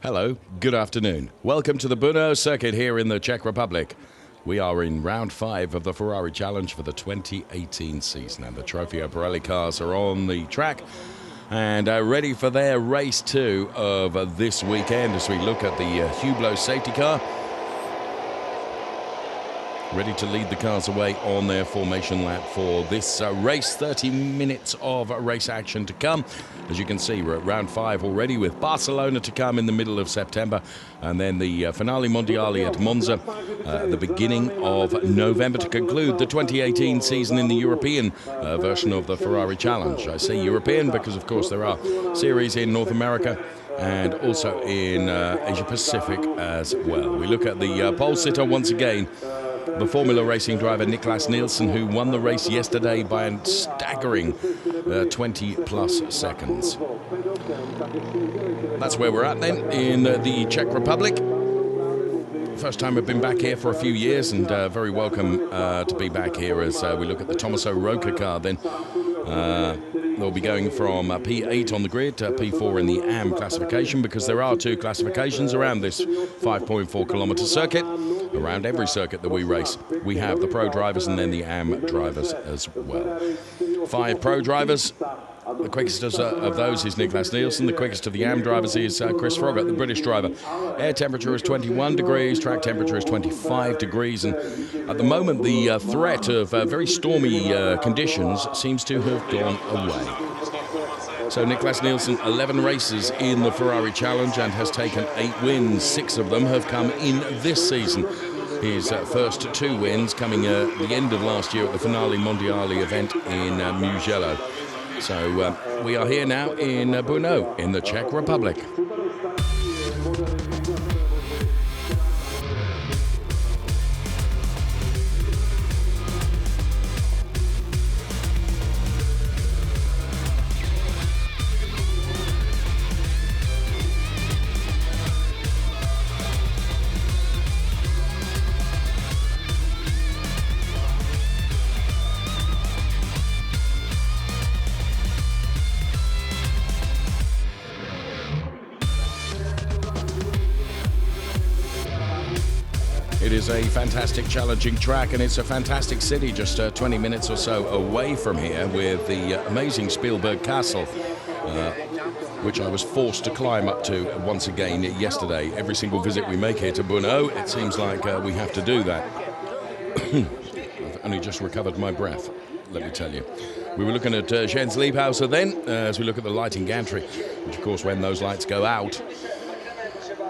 Hello, good afternoon. Welcome to the Brno circuit here in the Czech Republic. We are in round 5 of the Ferrari Challenge for the 2018 season, and the Trofeo Pirelli cars are on the track and ready for their race 2 of this weekend as we look at the Hublot safety car. Ready to lead the cars away on their formation lap for this race. 30 minutes of race action to come. As you can see, we're at round 5 already, with Barcelona to come in the middle of September, and then the Finale Mondiale at Monza at the beginning of November to conclude the 2018 season in the European version of the Ferrari Challenge. I say European because, of course, there are series in North America and also in Asia Pacific as well. We look at the pole sitter once again, the Formula Racing driver Niklas Nielsen, who won the race yesterday by a staggering 20 plus seconds. That's where we're at then in the Czech Republic. First time I've been back here for a few years, and very welcome to be back here as we look at the Tomaso Roca car then. They'll be going from P8 on the grid to P4 in the AM classification, because there are 2 classifications around this 5.4 kilometer circuit. Around every circuit that we race, we have the pro drivers and then the AM drivers as well. 5 pro drivers. The quickest of those is Niklas Nielsen. The quickest of the AM drivers is Chris Froggatt, the British driver. Air temperature is 21 degrees, track temperature is 25 degrees, and at the moment the threat of very stormy conditions seems to have gone away. So Niklas Nielsen, 11 races in the Ferrari Challenge and has taken 8 wins. 6 of them have come in this season. His first 2 wins coming at the end of last year at the Finale Mondiale event in Mugello. So we are here now in Brno in the Czech Republic. It is a fantastic, challenging track, and it's a fantastic city just 20 minutes or so away from here, with the amazing Spielberg Castle, which I was forced to climb up to once again yesterday. Every single visit we make here to Brno, it seems like we have to do that. I've only just recovered my breath, let me tell you. We were looking at Jens Liebhauser then, as we look at the lighting gantry, which of course, when those lights go out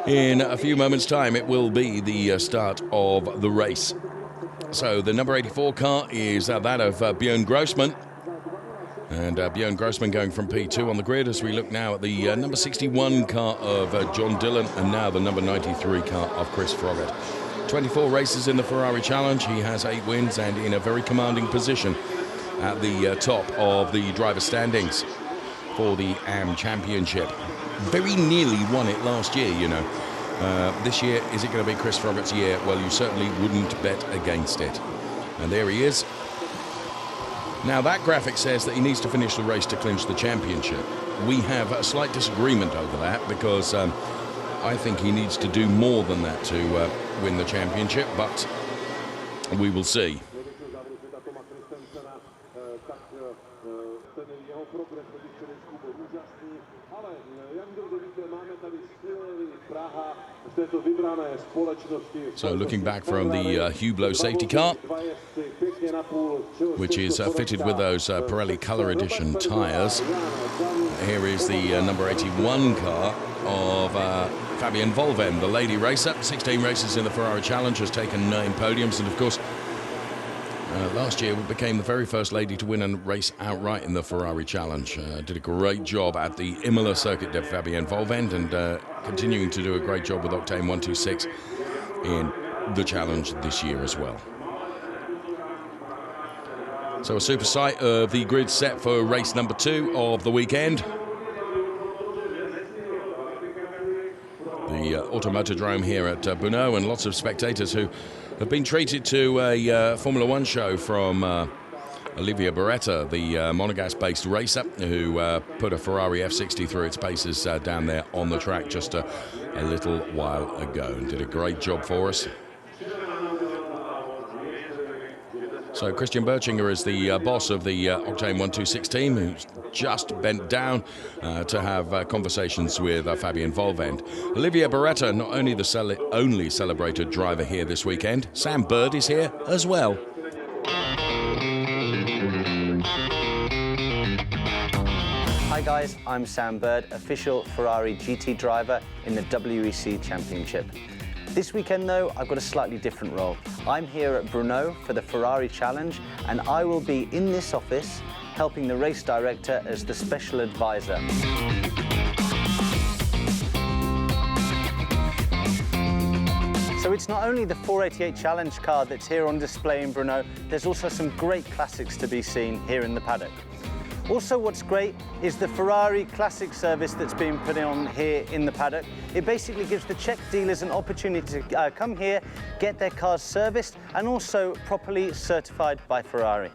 in a few moments' time, it will be the start of the race. So the number 84 car is that of Björn Grossman. And Björn Grossman going from P2 on the grid, as we look now at the number 61 car of John Dillon, and now the number 93 car of Chris Froggatt. 24 races in the Ferrari Challenge. He has 8 wins and in a very commanding position at the top of the driver standings for the AM Championship. Very nearly won it last year, you know. This year, is it going to be Chris Froggatt's year? Well, you certainly wouldn't bet against it. And there he is. Now, that graphic says that he needs to finish the race to clinch the championship. We have a slight disagreement over that, because I think he needs to do more than that to win the championship, but we will see. So looking back from the Hublot safety car, which is fitted with those Pirelli Color Edition tyres. Here is the number 81 car of Fabienne Volven, the lady racer. 16 races in the Ferrari Challenge, has taken 9 podiums, and of course last year became the very first lady to win a race outright in the Ferrari Challenge. Did a great job at the Imola circuit, de Fabienne Volven, and continuing to do a great job with Octane 126 in the Challenge this year as well. So a super sight of the grid set for race number 2 of the weekend. The Automotodrome here at Brno, and lots of spectators who have been treated to a Formula One show from Olivier Beretta, the Monegasque-based racer who put a Ferrari F60 through its paces down there on the track just a little while ago and did a great job for us. So Christian Berchinger is the boss of the Octane 126 team, who's just bent down to have conversations with Fabien Volvend. Olivier Beretta, not only the only celebrated driver here this weekend, Sam Bird is here as well. Hi guys, I'm Sam Bird, official Ferrari GT driver in the WEC Championship. This weekend though, I've got a slightly different role. I'm here at Brno for the Ferrari Challenge, and I will be in this office helping the race director as the special advisor. So it's not only the 488 Challenge car that's here on display in Brno, there's also some great classics to be seen here in the paddock. Also, what's great is the Ferrari Classic service that's being put on here in the paddock. It basically gives the Czech dealers an opportunity to come here, get their cars serviced and also properly certified by Ferrari.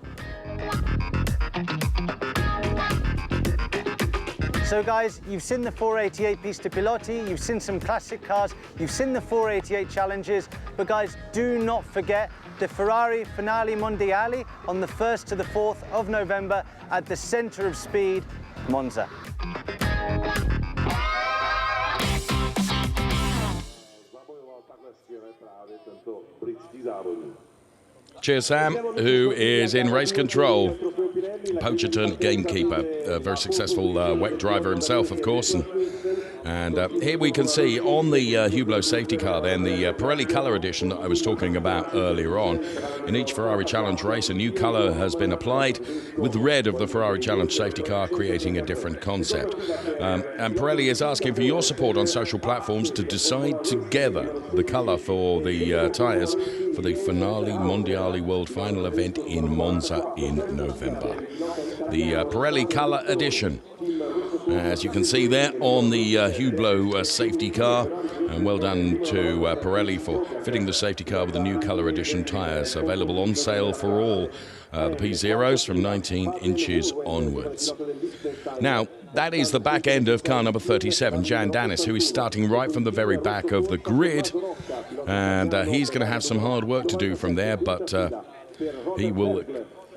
So guys, you've seen the 488 Pista Piloti, you've seen some classic cars, you've seen the 488 challenges, but guys, do not forget the Ferrari Finale Mondiali on the 1st to the 4th of November at the Centre of Speed, Monza. Cheers, Sam, who is in race control. Poacher turned gamekeeper, a very successful WEC driver himself, of course. And here we can see on the Hublot safety car then the Pirelli colour edition that I was talking about earlier on. In each Ferrari Challenge race, a new colour has been applied with the red of the Ferrari Challenge safety car, creating a different concept. And Pirelli is asking for your support on social platforms to decide together the colour for the tyres for the Finale Mondiali World Final event in Monza in November. The Pirelli colour edition, as you can see there on the Hublot safety car, and well done to Pirelli for fitting the safety car with the new colour edition tyres, available on sale for all the P0s from 19 inches onwards. Now, that is the back end of car number 37, Jan Dennis, who is starting right from the very back of the grid, and he's going to have some hard work to do from there, but he will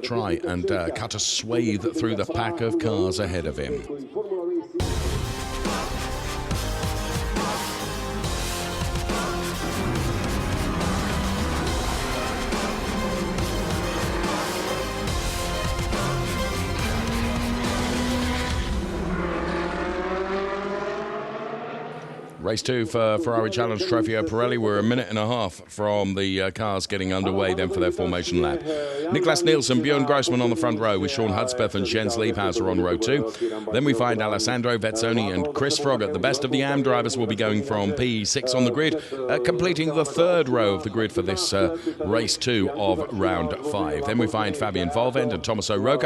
try and cut a swathe through the pack of cars ahead of him. Race 2 for Ferrari Challenge Trofeo Pirelli. We're a minute and a half from the cars getting underway then for their formation lap. Niklas Nielsen, Björn Grossman on the front row with Sean Hudspeth and Jens Liebhauser on row 2. Then we find Alessandro Vezzoni and Chris Froggatt. The best of the AM drivers will be going from P6 on the grid, completing the third row of the grid for this race 2 of round 5. Then we find Fabien Volvend and Thomas O'Rourke.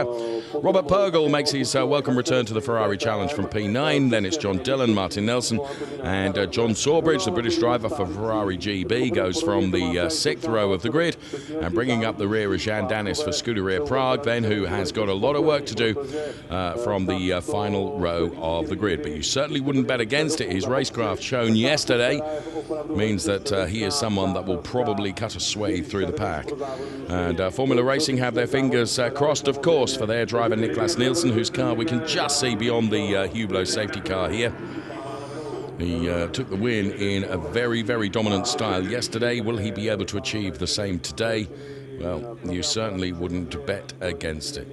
Robert Purgel makes his welcome return to the Ferrari Challenge from P9. Then it's John Dillon, Martin Nelson, and John Sawbridge, the British driver for Ferrari GB, goes from the 6th row of the grid, and bringing up the rear is Jan Dennis for Scuderia Prague, then, who has got a lot of work to do from the final row of the grid. But you certainly wouldn't bet against it. His racecraft shown yesterday means that he is someone that will probably cut a swathe through the pack. And Formula Racing have their fingers crossed, of course, for their driver Niklas Nielsen, whose car we can just see beyond the Hublot safety car here. He took the win in a very, very dominant style yesterday. Will he be able to achieve the same today? Well, you certainly wouldn't bet against it.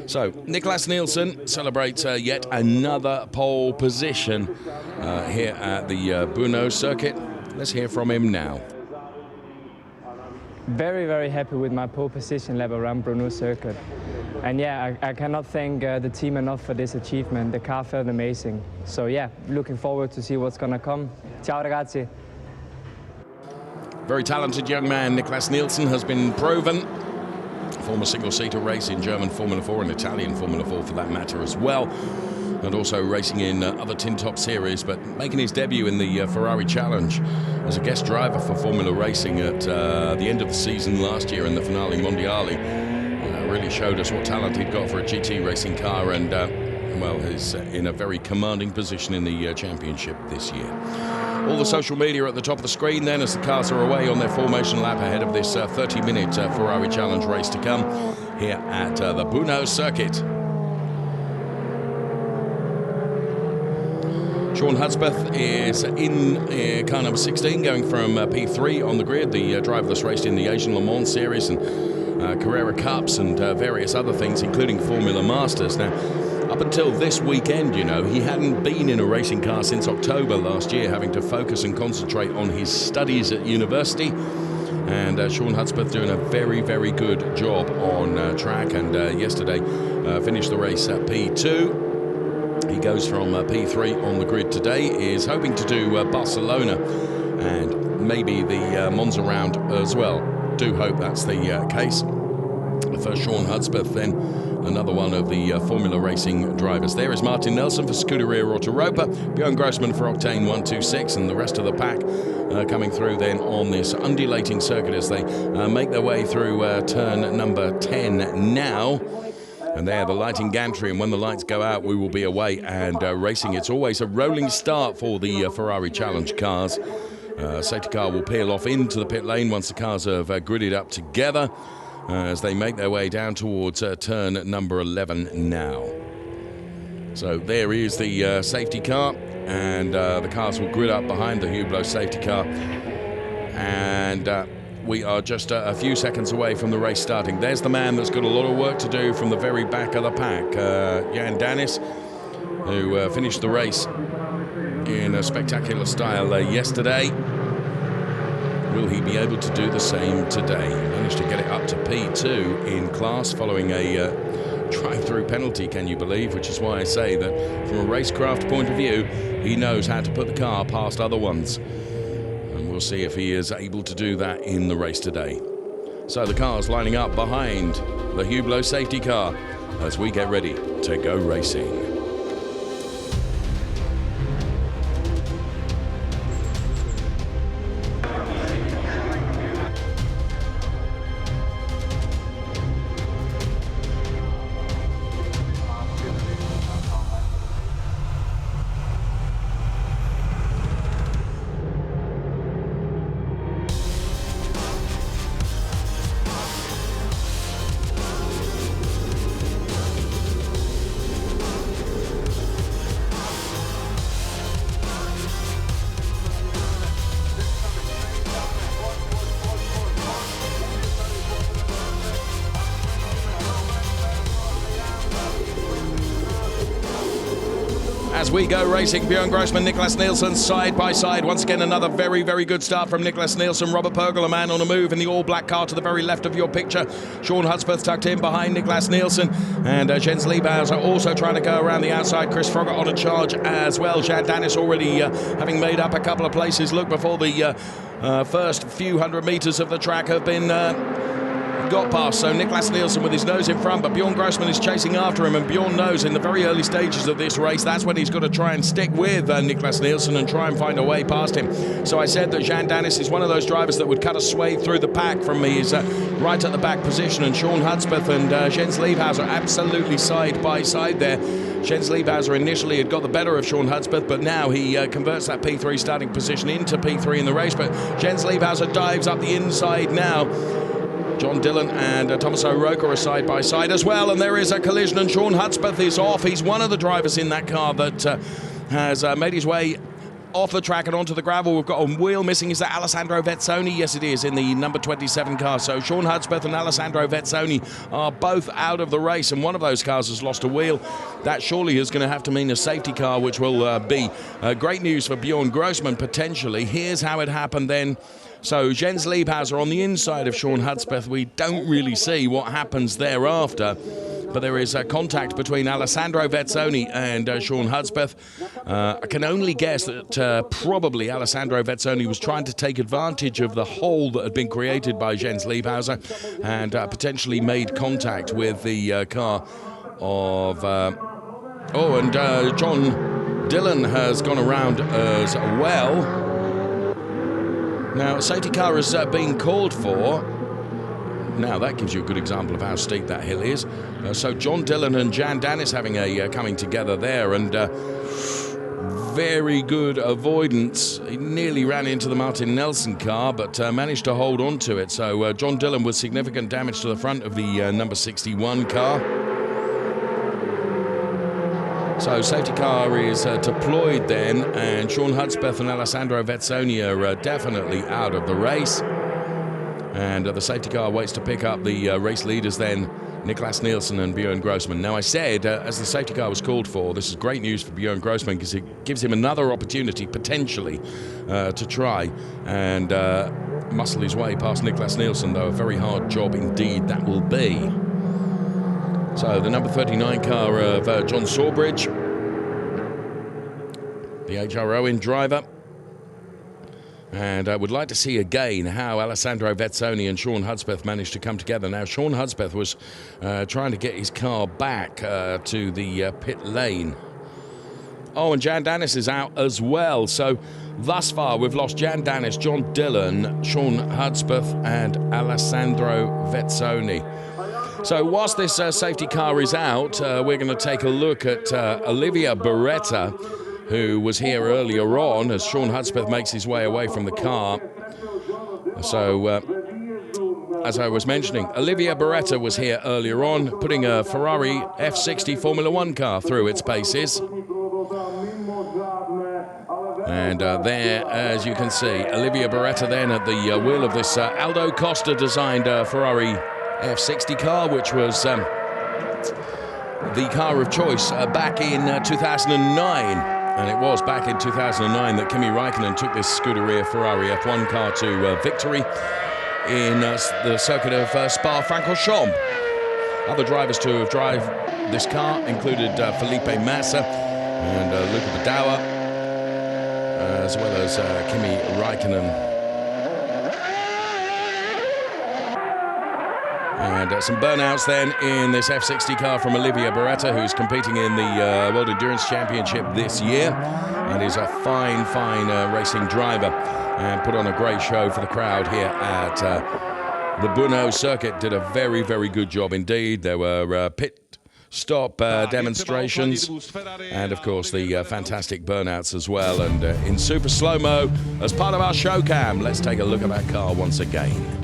So, Niklas Nielsen celebrates yet another pole position here at the Brno circuit. Let's hear from him now. Very, very happy with my pole position lap around Brno circuit. And yeah, I cannot thank the team enough for this achievement. The car felt amazing. So yeah, looking forward to see what's gonna come. Ciao ragazzi. Very talented young man, Niklas Nielsen, has been proven. Former single-seater race in German Formula 4 and Italian Formula 4 for that matter as well. And also racing in other Tin Top series, but making his debut in the Ferrari Challenge as a guest driver for Formula Racing at the end of the season last year in the Finale Mondiali. really showed us what talent he'd got for a GT racing car, and well, is in a very commanding position in the championship this year. All the social media at the top of the screen then as the cars are away on their formation lap ahead of this 30-minute Ferrari Challenge race to come here at the Brno circuit. Sean Hudspeth is in car number 16, going from P3 on the grid, the driver that's raced in the Asian Le Mans Series and Carrera Cups and various other things, including Formula Masters. Now, up until this weekend, you know, he hadn't been in a racing car since October last year, having to focus and concentrate on his studies at university. And Sean Hudspeth doing a very, very good job on track, and yesterday finished the race at P2. He goes from P3 on the grid today, is hoping to do Barcelona and maybe the Monza round as well. Do hope that's the case. For Sean Hudspeth then, another one of the Formula Racing drivers. There is Martin Nelson for Scuderia Autoropa, Björn Grossman for Octane 126, and the rest of the pack coming through then on this undulating circuit as they make their way through turn number 10 now. And there, the lighting gantry, and when the lights go out, we will be away and racing. It's always a rolling start for the Ferrari Challenge cars. Safety car will peel off into the pit lane once the cars have gridded up together as they make their way down towards turn number 11 now. So there is the safety car, and the cars will grid up behind the Hublot safety car. And we are just a few seconds away from the race starting. There's the man that's got a lot of work to do from the very back of the pack, Jan Danis, who finished the race in a spectacular style yesterday. Will he be able to do the same today? He managed to get it up to P2 in class following a drive-through penalty, can you believe? Which is why I say that from a racecraft point of view, he knows how to put the car past other ones. And we'll see if he is able to do that in the race today. So the cars lining up behind the Hublot safety car as we get ready to go racing. As we go racing, Björn Grossman, Niklas Nielsen side by side. Once again, another very, very good start from Niklas Nielsen. Robert Pögel, a man on a move in the all-black car to the very left of your picture. Sean Hudspeth tucked in behind Niklas Nielsen. And Jens Liebhauser also trying to go around the outside. Chris Froggatt on a charge as well. Jan Danis already having made up a couple of places. Look, before the first few hundred meters of the track have been got past, so Niklas Nielsen with his nose in front, but Björn Grossman is chasing after him, and Björn knows in the very early stages of this race that's when he's got to try and stick with Niklas Nielsen and try and find a way past him. So I said that Jan Danis is one of those drivers that would cut a swathe through the pack from his right at the back position, and Sean Hudspeth and Jens Liebhauser absolutely side by side there. Jens Liebhauser initially had got the better of Sean Hudspeth, but now he converts that P3 starting position into P3 in the race, but Jens Liebhauser dives up the inside now. John Dillon and Thomas O'Rourke are side by side as well, and there is a collision, and Sean Hudspeth is off. He's one of the drivers in that car that has made his way off the track and onto the gravel. We've got a wheel missing. Is that Alessandro Vezzoni? Yes, it is, in the number 27 car. So Sean Hudspeth and Alessandro Vezzoni are both out of the race, and one of those cars has lost a wheel. That surely is going to have to mean a safety car, which will be great news for Björn Grossman, potentially. Here's how it happened then. So Jens Liebhauser on the inside of Sean Hudspeth. We don't really see what happens thereafter, but there is a contact between Alessandro Vezzoni and Sean Hudspeth. I can only guess that probably Alessandro Vezzoni was trying to take advantage of the hole that had been created by Jens Liebhauser and potentially made contact with the car of... John Dillon has gone around as well. Now, safety car is being called for. Now that gives you a good example of how steep that hill is. So John Dillon and Jan Dennis having a coming together there, and very good avoidance. He nearly ran into the Martin Nelson car, but managed to hold on to it. So John Dillon with significant damage to the front of the number 61 car. So safety car is deployed then, and Sean Hudspeth and Alessandro Vezzoni are definitely out of the race. And the safety car waits to pick up the race leaders then, Niklas Nielsen and Björn Grossman. Now I said, as the safety car was called for, this is great news for Björn Grossman because it gives him another opportunity potentially to try and muscle his way past Niklas Nielsen, though a very hard job indeed that will be. So the number 39 car of John Sawbridge, the HRO in driver. And I would like to see again how Alessandro Vezzoni and Sean Hudspeth managed to come together. Now, Sean Hudspeth was trying to get his car back to the pit lane. Oh, and Jan Dennis is out as well. So thus far, we've lost Jan Dennis, John Dillon, Sean Hudspeth, and Alessandro Vezzoni. So whilst this safety car is out, we're going to take a look at Olivia Beretta, who was here earlier on as Sean Hudspeth makes his way away from the car. So, as I was mentioning, Olivia Beretta was here earlier on, putting a Ferrari F60 Formula One car through its paces. And there, as you can see, Olivia Beretta then at the wheel of this Aldo Costa designed Ferrari F60 car, which was the car of choice back in 2009. And it was back in 2009 that Kimi Räikkönen took this Scuderia Ferrari F1 car to victory in the circuit of Spa-Francorchamps. Other drivers to have driven this car included Felipe Massa and Luca Badawa, as well as Kimi Räikkönen. And some burnouts then in this F60 car from Olivia Beretta, who's competing in the World Endurance Championship this year and is a fine racing driver and put on a great show for the crowd here at the Brno circuit. Did a very, very good job indeed. There were pit stop demonstrations and, of course, the fantastic burnouts as well. And in super slow-mo, as part of our show cam, let's take a look at that car once again.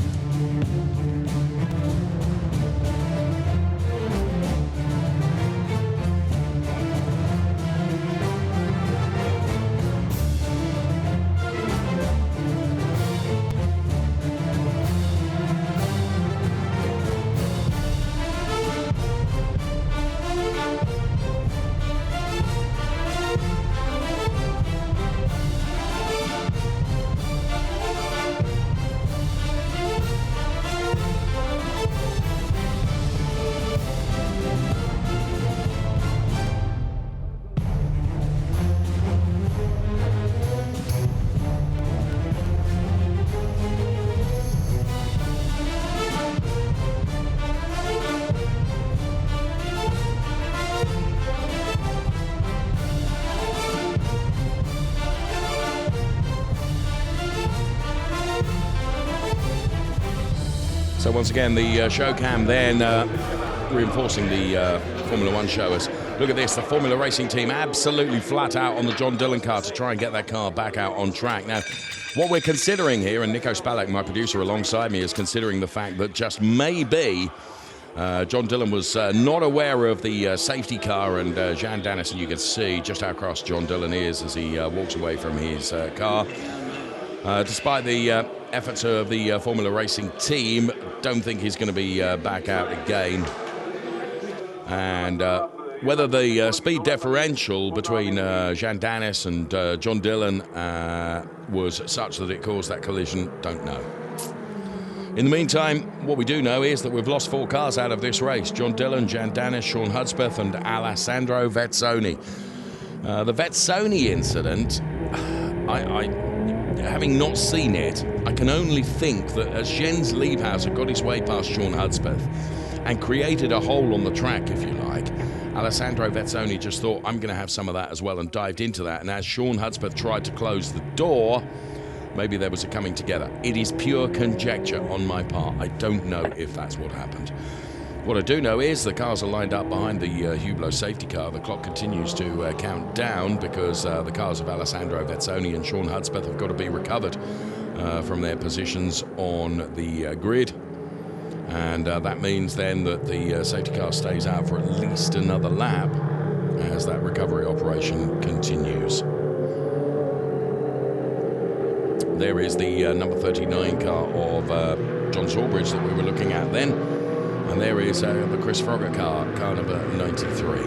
So once again, the show cam then reinforcing the Formula One showers. Look at this, the Formula Racing team absolutely flat out on the John Dillon car to try and get that car back out on track. Now, what we're considering here, and Nico Spalak, my producer alongside me, is considering the fact that just maybe John Dillon was not aware of the safety car, and Jan Dennis, and you can see just how cross John Dillon is as he walks away from his car. Despite the efforts of the Formula Racing team, don't think he's going to be back out again. And whether the speed differential between Jan Dennis and John Dillon was such that it caused that collision, don't know. In the meantime, what we do know is that we've lost 4 cars out of this race. John Dillon, Jan Dennis, Sean Hudspeth and Alessandro Vezzoni. The Vezzoni incident, having not seen it, I can only think that as Jens Liebhauser got his way past Sean Hudspeth and created a hole on the track, if you like, Alessandro Vezzoni just thought, I'm going to have some of that as well, and dived into that. And as Sean Hudspeth tried to close the door, maybe there was a coming together. It is pure conjecture on my part. I don't know if that's what happened. What I do know is the cars are lined up behind the Hublot safety car. The clock continues to count down because the cars of Alessandro Vezzoni and Sean Hudspeth have got to be recovered from their positions on the grid. And that means then that the safety car stays out for at least another lap as that recovery operation continues. There is the number 39 car of John Sawbridge that we were looking at then. And there is the Chris Frogger car number 93.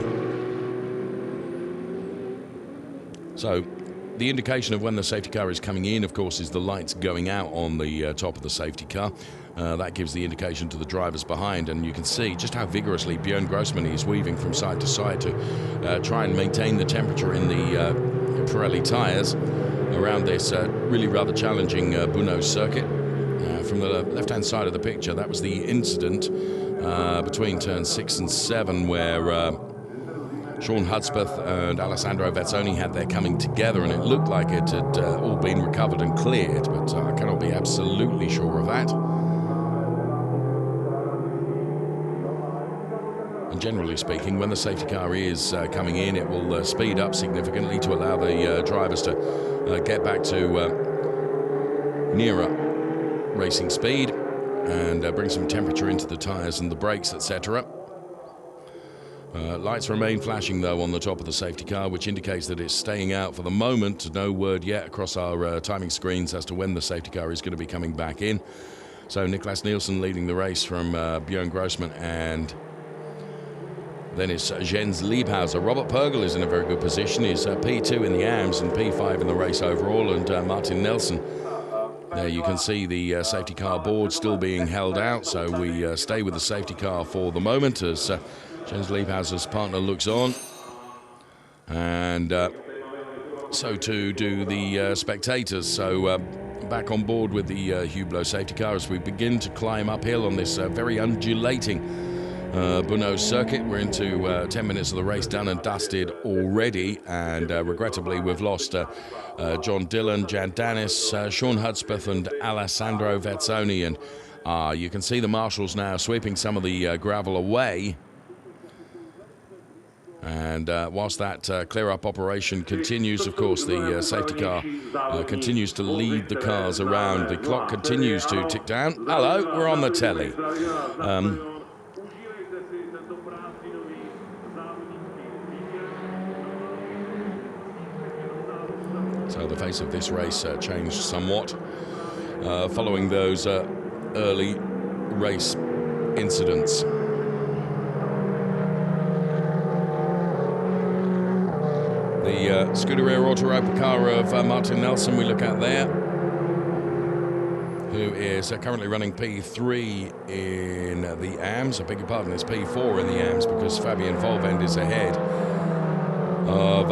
So the indication of when the safety car is coming in, of course, is the lights going out on the top of the safety car. That gives the indication to the drivers behind, and you can see just how vigorously Björn Grossman is weaving from side to side to try and maintain the temperature in the Pirelli tyres around this really rather challenging Brno circuit. From the left-hand side of the picture, that was the incident between turns 6 and 7 where Sean Hudspeth and Alessandro Vezzoni had their coming together, and it looked like it had all been recovered and cleared, but I cannot be absolutely sure of that. And generally speaking, when the safety car is coming in, it will speed up significantly to allow the drivers to get back to nearer racing speed and bring some temperature into the tyres and the brakes, etc. Lights remain flashing though on the top of the safety car, which indicates that it's staying out for the moment. No word yet across our timing screens as to when the safety car is going to be coming back in. So Niklas Nielsen leading the race from Björn Grossman, and then it's Jens Liebhauser. Robert Purgel is in a very good position. He's P2 in the AMS and P5 in the race overall, and Martin Nelson. There you can see the safety car board still being held out, so we stay with the safety car for the moment as Jens Liebhauser's partner looks on. And so too do the spectators. So back on board with the Hublot safety car as we begin to climb uphill on this very undulating Brno circuit. We're into 10 minutes of the race done and dusted already, and regrettably we've lost John Dillon, Jan Dennis, Sean Hudspeth and Alessandro Vezzoni, and you can see the marshals now sweeping some of the gravel away. And whilst that clear-up operation continues, of course, the safety car continues to lead the cars around. The clock continues to tick down. Hello, we're on the telly. So the face of this race changed somewhat following those early race incidents. The Scuderia Autoropa car of Martin Nelson we look at there, who is currently running P3 in the AMS. I beg your pardon, it's P4 in the AMS because Fabian Volvend is ahead of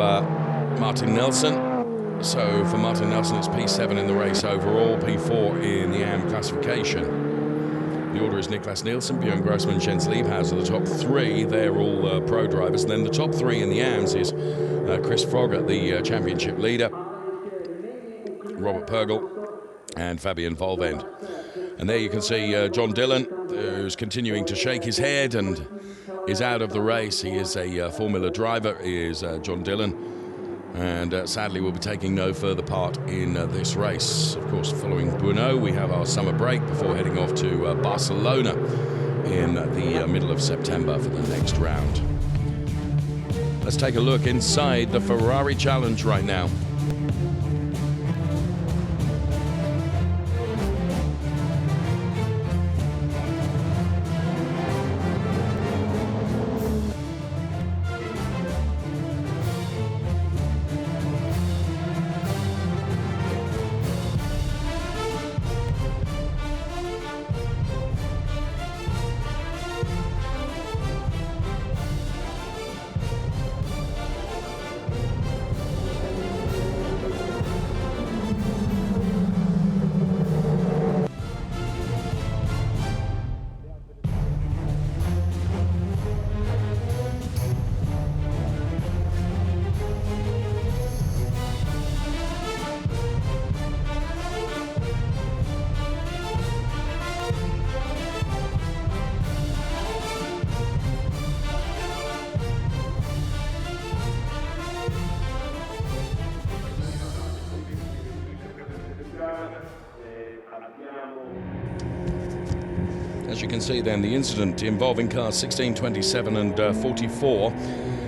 Martin Nelson. So for Martin Nelson, it's P7 in the race overall, P4 in the AM classification. The order is Niklas Nielsen, Björn Grossman, Jens Liebhauser. The top three, they're all pro drivers. And then the top three in the AMS is Chris Frogger, the championship leader, Robert Purgel, and Fabian Volvend. And there you can see John Dillon, who's continuing to shake his head and is out of the race. He is a Formula driver, is John Dillon. And sadly will be taking no further part in this race. Of course, following Brno, we have our summer break before heading off to Barcelona in the middle of September for the next round. Let's take a look inside the Ferrari Challenge right now. As you can see then, the incident involving cars 16, 27 and 44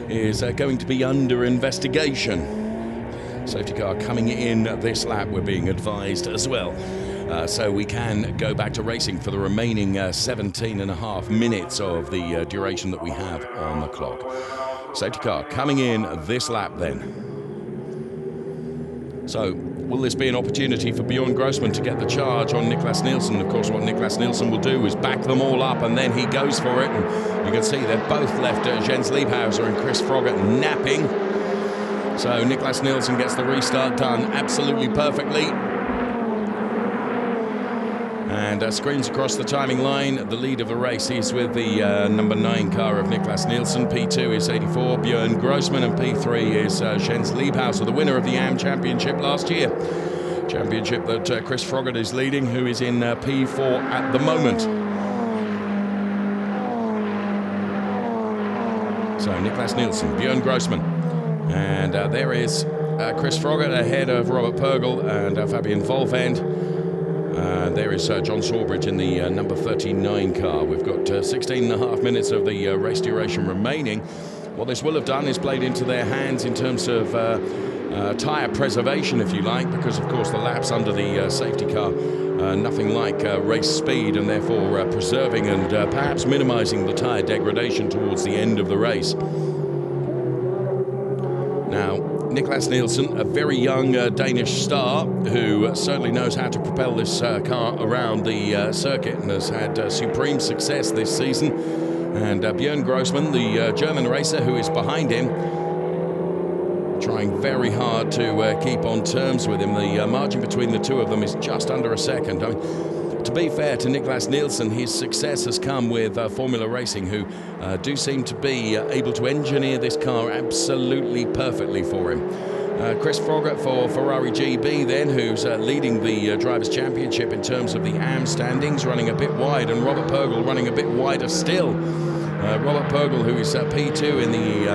is going to be under investigation. Safety car coming in this lap, we're being advised as well. So we can go back to racing for the remaining 17 and a half minutes of the duration that we have on the clock. Safety car coming in this lap then. So will this be an opportunity for Bjorn Grossman to get the charge on Niklas Nielsen? Of course, what Niklas Nielsen will do is back them all up, and then he goes for it. And you can see they're both left Jens Liebhauser and Chris Froggatt napping. So Niklas Nielsen gets the restart done absolutely perfectly. And screens across the timing line. The lead of the race is with the number 9 car of Niklas Nielsen. P2 is 84, Bjorn Grossman, and P3 is Jens Liebhauser, the winner of the AM Championship last year. Championship that Chris Froggatt is leading, who is in P4 at the moment. So Niklas Nielsen, Bjorn Grossman. And there is Chris Froggatt ahead of Robert Purgel and Fabian Volvend. There is John Sawbridge in the number 39 car. We've got 16 and a half minutes of the race duration remaining. What this will have done is played into their hands in terms of tyre preservation, if you like, because of course the laps under the safety car, nothing like race speed, and therefore preserving and perhaps minimizing the tyre degradation towards the end of the race. Now, Niklas Nielsen, a very young Danish star who certainly knows how to propel this car around the circuit and has had supreme success this season. And Bjorn Grossman, the German racer who is behind him, trying very hard to keep on terms with him. The margin between the two of them is just under a second. I mean, to be fair to Niklas Nielsen, his success has come with Formula Racing, who do seem to be able to engineer this car absolutely perfectly for him. Chris Froggatt for Ferrari GB then, who's leading the Drivers' Championship in terms of the AM standings, running a bit wide, and Robert Purgel running a bit wider still. Robert Purgel, who is P2 in the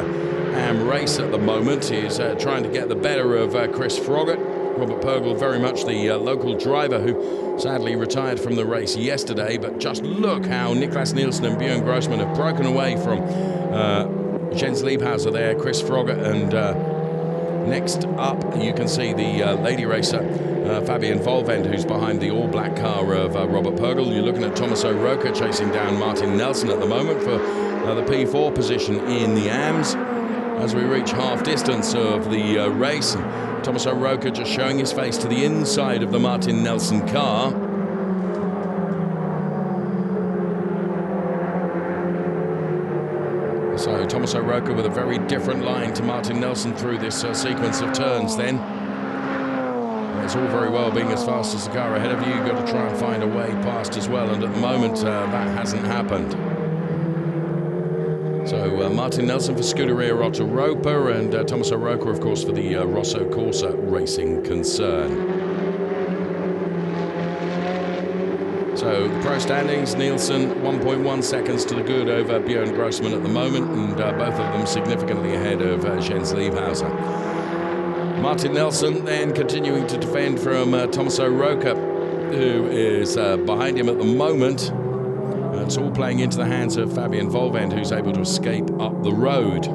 AM race at the moment, is trying to get the better of Chris Froggatt. Robert Purgel, very much the local driver who sadly retired from the race yesterday, but just look how Niklas Nielsen and Bjorn Grossman have broken away from Jens Liebhauser there, Chris Froggatt, and next up you can see the lady racer Fabian Volvend, who's behind the all-black car of Robert Purgel. You're looking at Thomas O'Rourke chasing down Martin Nelson at the moment for the P4 position in the AMS. As we reach half distance of the race, Thomas O'Rourke just showing his face to the inside of the Martin Nelson car. So Thomas O'Rourke with a very different line to Martin Nelson through this sequence of turns then. It's all very well being as fast as the car ahead of you. You've got to try and find a way past as well, and at the moment that hasn't happened. So Martin Nelson for Scuderia Rotor-Roper, and Thomas O'Rourke, of course, for the Rosso Corsa Racing concern. So the pro standings, Nielsen 1.1 seconds to the good over Bjorn Grossman at the moment, and both of them significantly ahead of Jens Liebhauser. Martin Nelson then continuing to defend from Thomas O'Rourke, who is behind him at the moment. It's all playing into the hands of Fabian Volvend, who's able to escape up the road.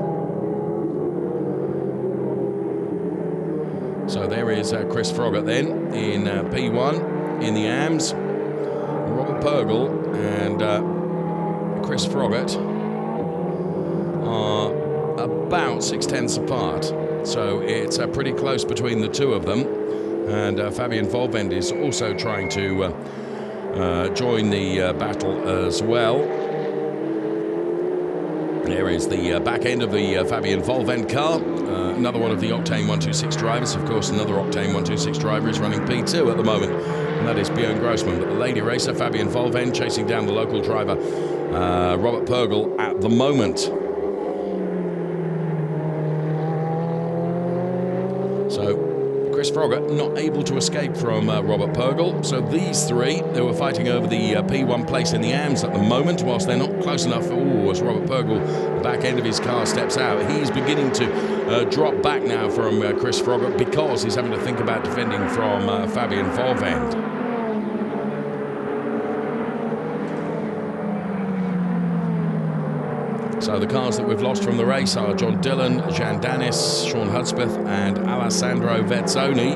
So there is Chris Froggatt then in P1 in the AMS. Robert Purgel and Chris Froggatt are about 6/10 apart. So it's pretty close between the two of them. And Fabian Volvend is also trying to join the battle as well. There is the back end of the Fabian Volvend car. Another one of the Octane 126 drivers. Of course, another Octane 126 driver is running P2 at the moment, and that is Bjorn Grossman. But the lady racer, Fabian Volvend, chasing down the local driver, Robert Purgel, at the moment. So Chris Froggatt not able to escape from Robert Purgel. So these three, they were fighting over the P1 place in the AMS at the moment, whilst they're not close enough. As Robert Purgel, the back end of his car, steps out. He's beginning to drop back now from Chris Froggatt because he's having to think about defending from Fabian Volvend. So the cars that we've lost from the race are John Dillon, Jan Danis, Sean Hudspeth and Alessandro Vezzoni.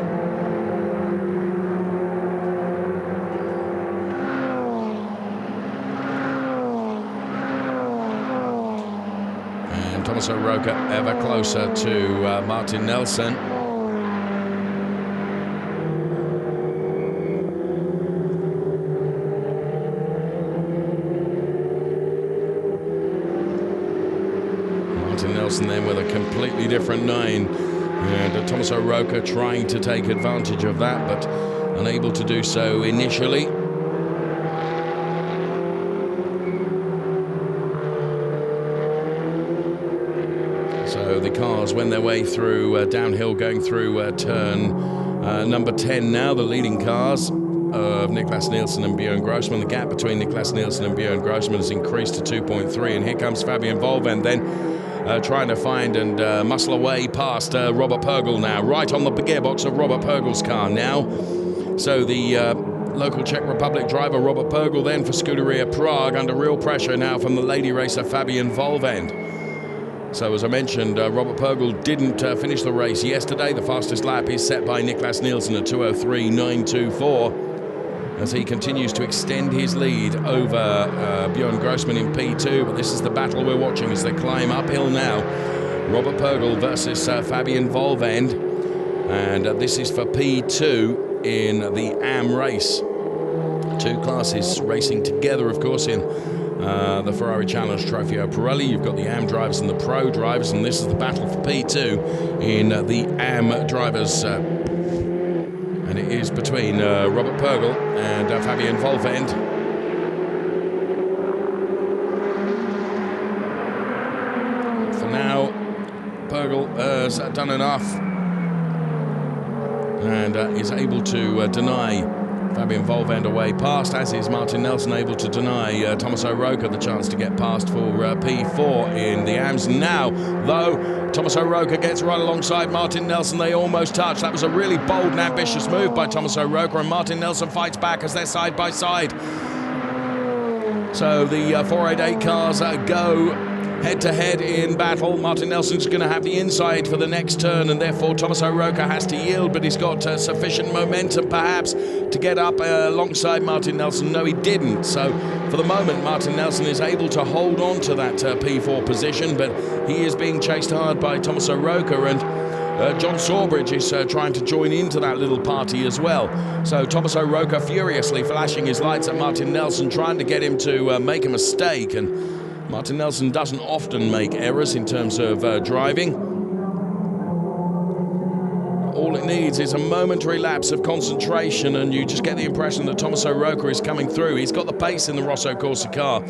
And Tommaso Roca ever closer to Martin Nelson. Nelson then with a completely different 9, and Tommaso Roca trying to take advantage of that, but unable to do so initially. So the cars wend their way through downhill, going through turn number 10 now, the leading cars of Niklas Nielsen and Björn Grossman. The gap between Niklas Nielsen and Björn Grossman has increased to 2.3, and here comes Fabian Volvend then trying to find and muscle away past Robert Purgel now, right on the gearbox of Robert Purgel's car now. So the local Czech Republic driver Robert Purgel then for Scuderia Prague under real pressure now from the lady racer Fabian Volvend. So as I mentioned, Robert Purgel didn't finish the race yesterday. The fastest lap is set by Niklas Nielsen at 2:03.924. As he continues to extend his lead over Björn Grossman in P2. But this is the battle we're watching as they climb uphill now. Robert Purgel versus Fabian Volvend. And this is for P2 in the AM race. Two classes racing together, of course, in the Ferrari Challenge Trofeo Pirelli. You've got the AM drivers and the Pro drivers, and this is the battle for P2 in the AM drivers. And it is between Robert Purgel and Fabian Volvend. For now, Purgel has done enough and is able to deny Fabian Volvend away past, as is Martin Nelson able to deny Tommaso Roca the chance to get past for P4 in the AMS. Now, though, Tommaso Roca gets right alongside Martin Nelson. They almost touch. That was a really bold and ambitious move by Tommaso Roca, and Martin Nelson fights back as they're side by side. So the 488 cars go head-to-head in battle. Martin Nelson's going to have the inside for the next turn, and therefore Tommaso Roca has to yield, but he's got sufficient momentum perhaps to get up alongside Martin Nelson. No, he didn't. So for the moment, Martin Nelson is able to hold on to that P4 position, but he is being chased hard by Tommaso Roca, and John Sawbridge is trying to join into that little party as well. So Tommaso Roca furiously flashing his lights at Martin Nelson, trying to get him to make a mistake, and Martin Nelson doesn't often make errors in terms of driving. All it needs is a momentary lapse of concentration, and you just get the impression that Tommaso Roca is coming through. He's got the pace in the Rosso Corsa car.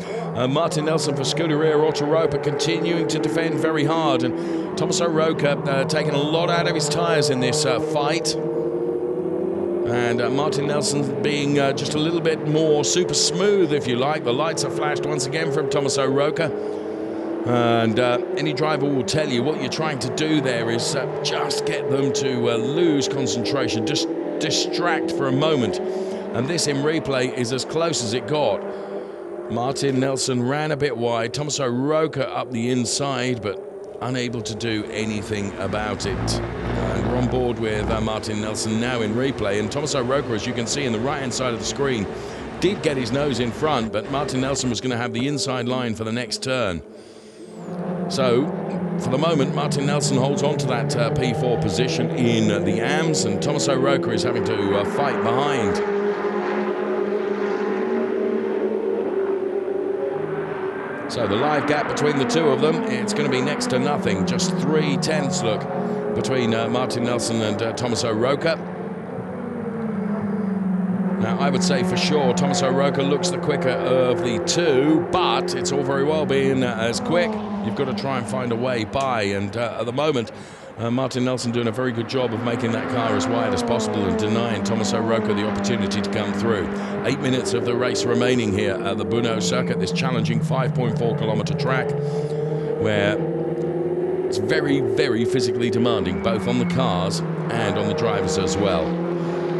Martin Nelson for Scuderia Autoropa continuing to defend very hard, and Tommaso Roca taking a lot out of his tyres in this fight. And Martin Nelson being just a little bit more super smooth, if you like. The lights are flashed once again from Tommaso Roca. And any driver will tell you what you're trying to do there is just get them to lose concentration, just distract for a moment. And this in replay is as close as it got. Martin Nelson ran a bit wide, Tommaso Roca up the inside, but unable to do anything about it. And we're on board with Martin Nelson now in replay, and Tommaso Roca, as you can see in the right hand side of the screen, did get his nose in front, but Martin Nelson was going to have the inside line for the next turn. So for the moment, Martin Nelson holds on to that P4 position in the AMS, and Tommaso Roca is having to fight behind. So the live gap between the two of them, it's going to be next to nothing. Just 3/10 look between Martin Nelson and Tommaso Roca. Now, I would say for sure Tommaso Roca looks the quicker of the two, but it's all very well being as quick. You've got to try and find a way by, and at the moment, Martin Nelson doing a very good job of making that car as wide as possible and denying Tommaso Roca the opportunity to come through. 8 minutes of the race remaining here at the Brno circuit, this challenging 5.4 kilometre track, where it's very, very physically demanding, both on the cars and on the drivers as well.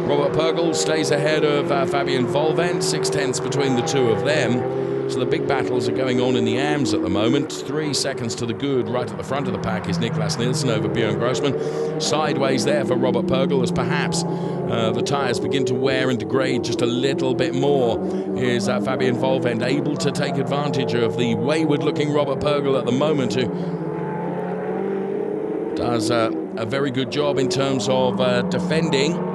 Robert Purgel stays ahead of Fabian Volvend, 6/10 between the two of them. So the big battles are going on in the AMs at the moment. 3 seconds to the good. Right at the front of the pack is Niklas Nielsen over Björn Grossman. Sideways there for Robert Pögel as perhaps the tyres begin to wear and degrade just a little bit more. Is Fabian Volvend able to take advantage of the wayward-looking Robert Pögel at the moment, who does a very good job in terms of defending.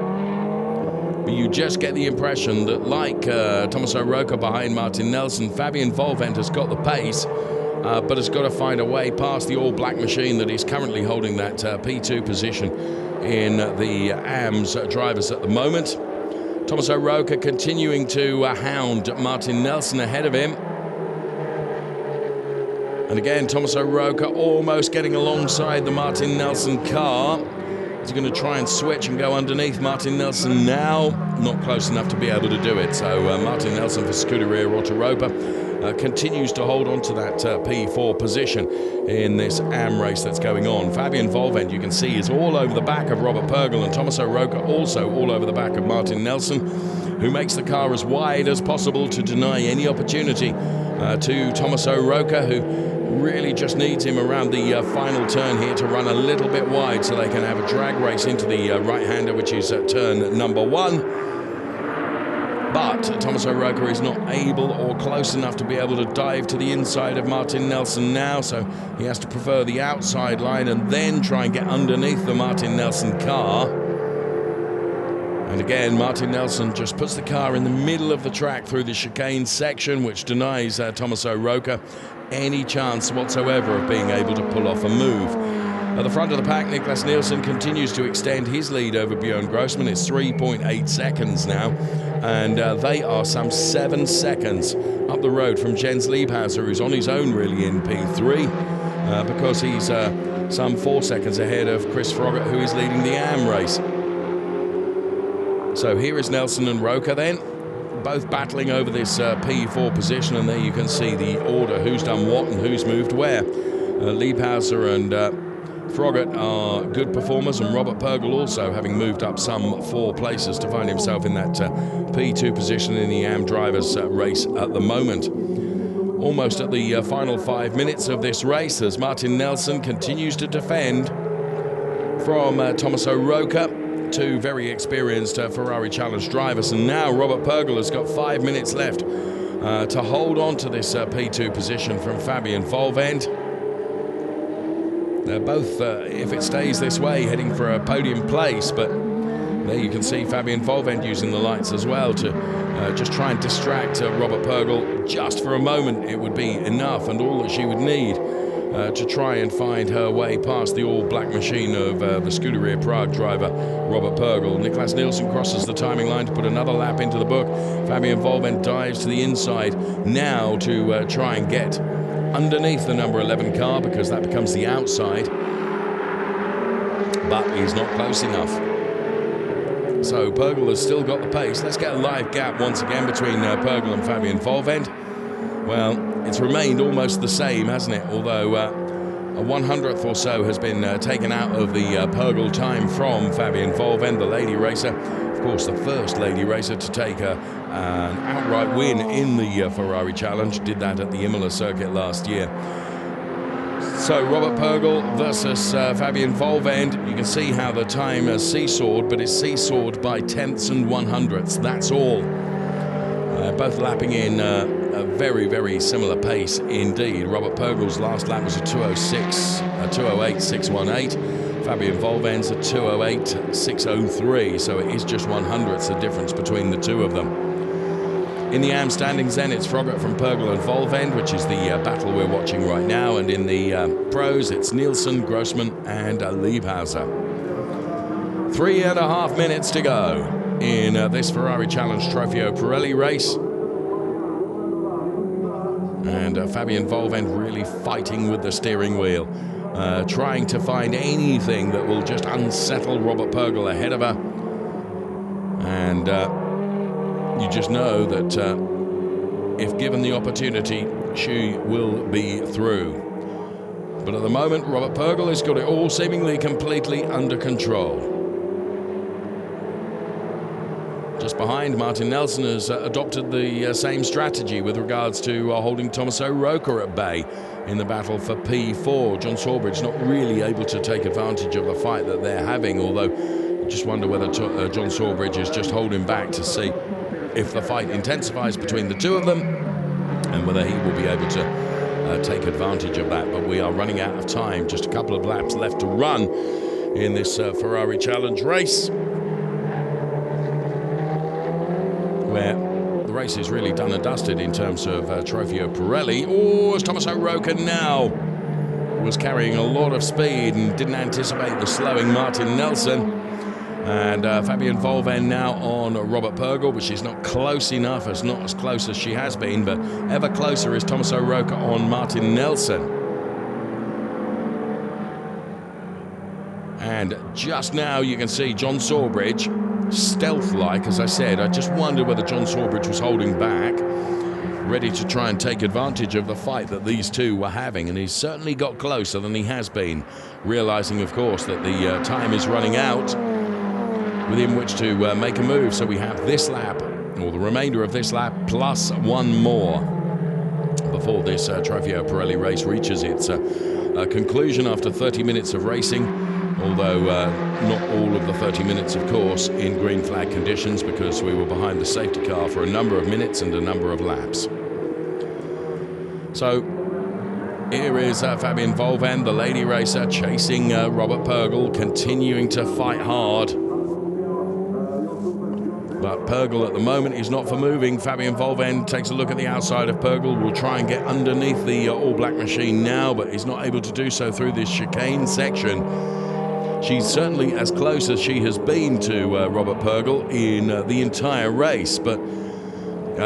But you just get the impression that, like Tommaso Rocca behind Martin Nelson, Fabian Volvend has got the pace, but has got to find a way past the all-black machine that is currently holding that P2 position in the AMS drivers at the moment. Tommaso Rocca continuing to hound Martin Nelson ahead of him. And again, Tommaso Rocca almost getting alongside the Martin Nelson car. He's going to try and switch and go underneath Martin Nelson now. Not close enough to be able to do it. So Martin Nelson for Scuderia Autoropa continues to hold on to that P4 position in this AM race that's going on. Fabian Volvend, you can see, is all over the back of Robert Pögel, and Tommaso Rocca also all over the back of Martin Nelson, who makes the car as wide as possible to deny any opportunity to Tommaso Rocca, who really just needs him around the final turn here to run a little bit wide so they can have a drag race into the right-hander, which is turn number 1. But Tommaso Rocca is not able or close enough to be able to dive to the inside of Martin Nelson now, so he has to prefer the outside line and then try and get underneath the Martin Nelson car. And again, Martin Nelson just puts the car in the middle of the track through the chicane section, which denies Tommaso Rocca any chance whatsoever of being able to pull off a move. At the front of the pack, Niklas Nielsen continues to extend his lead over Björn Grossman. It's 3.8 seconds now, and they are some 7 seconds up the road from Jens Liebhauser, who's on his own really in P3, because he's some 4 seconds ahead of Chris Froggatt, who is leading the AM race. So here is Nelson and Rocca then, both battling over this P4 position, and there you can see the order, who's done what and who's moved where. Liebhauser and Froggatt are good performers, and Robert Pögel also having moved up some 4 places to find himself in that P2 position in the AM drivers race at the moment. Almost at the final 5 minutes of this race as Martin Nelson continues to defend from Tommaso Rocca, 2 very experienced Ferrari Challenge drivers, and now Robert Pögel has got 5 minutes left to hold on to this P2 position from Fabian Volvend. They're both, if it stays this way, heading for a podium place, but there you can see Fabian Volvend using the lights as well to just try and distract Robert Pögel just for a moment. It would be enough and all that she would need to try and find her way past the all-black machine of the Scuderia Prague driver, Robert Pögel. Niklas Nielsen crosses the timing line to put another lap into the book. Fabian Volvend dives to the inside now to try and get underneath the number 11 car, because that becomes the outside, but he's not close enough. So Pögel has still got the pace. Let's get a live gap once again between Pögel and Fabian Volvend. Well, it's remained almost the same, hasn't it? Although a 100th or so has been taken out of the Pögel time from Fabian Volvend, the lady racer. Of course, the first lady racer to take an outright win in the Ferrari Challenge. Did that at the Imola circuit last year. So Robert Pögel versus Fabian Volvend. You can see how the time has seesawed, but it's seesawed by tenths and 100ths. That's all. Both lapping in a very, very similar pace indeed. Robert Pögel's last lap was a 2:06, a 2:08.618. Fabian Volvend's a 2:08.603, so it is just 100ths the difference between the two of them. In the AM standings then, it's Froggatt from Pögel and Volvend, which is the battle we're watching right now, and in the pros, it's Nielsen, Grossman and Liebhauser. 3.5 minutes to go in this Ferrari Challenge Trofeo Pirelli race. And Fabian Volvend really fighting with the steering wheel, trying to find anything that will just unsettle Robert Pögel ahead of her. And you just know that if given the opportunity, she will be through. But at the moment, Robert Pögel has got it all seemingly completely under control. Just behind, Martin Nelson has adopted the same strategy with regards to holding Tommaso Roca at bay in the battle for P4. John Sawbridge not really able to take advantage of the fight that they're having, although I just wonder whether John Sawbridge is just holding back to see if the fight intensifies between the two of them and whether he will be able to take advantage of that. But we are running out of time, just a couple of laps left to run in this Ferrari Challenge race, where the race is really done and dusted in terms of Trofeo Pirelli. Oh, as Tommaso Roca now was carrying a lot of speed and didn't anticipate the slowing Martin Nelson. And Fabian Volven now on Robert Purgel, but she's not close enough, as not as close as she has been, but ever closer is Tommaso Roca on Martin Nelson. And just now you can see John Sawbridge, stealth-like, as I said. I just wondered whether John Sawbridge was holding back, ready to try and take advantage of the fight that these two were having, and he's certainly got closer than he has been, realizing, of course, that the time is running out within which to make a move. So we have this lap, or the remainder of this lap, plus one more before this Trofeo Pirelli race reaches its conclusion after 30 minutes of racing, although not all of the 30 minutes, of course, in green flag conditions, because we were behind the safety car for a number of minutes and a number of laps. So here is Fabian Volven, the lady racer, chasing Robert Purgel, continuing to fight hard. But Purgel at the moment is not for moving. Fabian Volven takes a look at the outside of Purgel, will try and get underneath the all-black machine now, but is not able to do so through this chicane section. She's certainly as close as she has been to Robert Purgel in the entire race, but